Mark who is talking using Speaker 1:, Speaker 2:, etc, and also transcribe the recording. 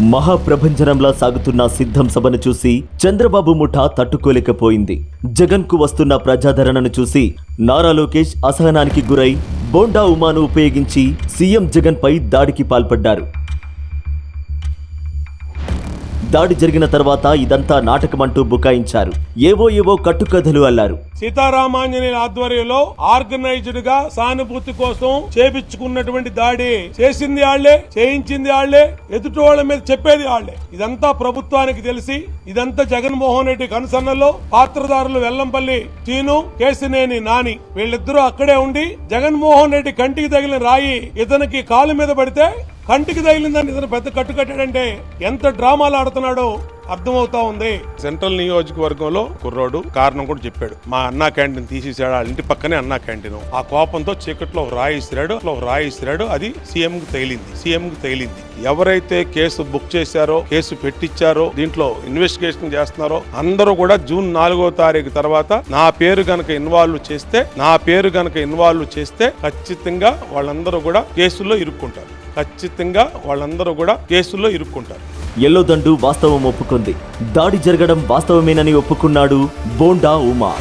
Speaker 1: మహాప్రభంజనంలా సాగుతున్న సిద్ధం సభను చూసి చంద్రబాబు ముఠా తట్టుకోలేకపోయింది. జగన్ కు వస్తున్న ప్రజాదరణను చూసి నారా లోకేష్ అసహనానికి గురై బోండా ఉమాను ఉపయోగించి సీఎం జగన్ పై దాడికి పాల్పడ్డారు. దాడి జరిగిన తర్వాత ఇదంతా నాటకమంటూ బుకాయించారు. ఏవో కట్టుకథలు అల్లారు.
Speaker 2: సీతారామాంజనేయుల ఆధ్వర్యంలో ఆర్గనైజ్డ్ గా సానుభూతి కోసం చేపించుకున్నటువంటి దాడి చేసింది ఆళ్లే, చేయించింది ఆళ్లే, ఎదుటి వాళ్ళ మీద చెప్పేది ఆళ్లే. ఇదంతా ప్రభుత్వానికి తెలిసి ఇదంతా జగన్మోహన్ రెడ్డి కనుసన్నలో పాత్రదారులు వెల్లంపల్లి టీను, కేసినేని నాని వీళ్ళిద్దరూ అక్కడే ఉండి జగన్మోహన్ రెడ్డి కంటికి తగిలిన రాయి ఇతనికి కాలు మీద పడితే కంటికి తగిలిందని ఇతను పెద్ద కట్టుకట్టాడంటే ఎంత డ్రామాలు ఆడుతున్నాడో అర్థమవుతా ఉంది. సెంట్రల్ నియోజకవర్గంలో కుర్రోడు కారణం కూడా చెప్పాడు. మా అన్నా క్యాంటీన్ తీసేసాడు, వాళ్ళ ఇంటి పక్కనే అన్నా క్యాంటీన్. ఆ కోపంతో చీకట్లో ఒక రాయి ఇసిరాడు. అది సీఎం కు తగిలింది. ఎవరైతే కేసు బుక్ చేశారో, కేసు పెట్టించారో, దీంట్లో ఇన్వెస్టిగేషన్ చేస్తున్నారో అందరూ కూడా జూన్ 4వ తారీఖు తర్వాత నా పేరు గనక ఇన్వాల్వ్ చేస్తే ఖచ్చితంగా వాళ్ళందరూ కూడా కేసుల్లో ఇరుక్కుంటారు.
Speaker 1: ఎల్లోదండు వాస్తవం ఒప్పుకుంది. దాడి జరగడం వాస్తవమేనని ఒప్పుకున్నాడు బోండా ఉమా.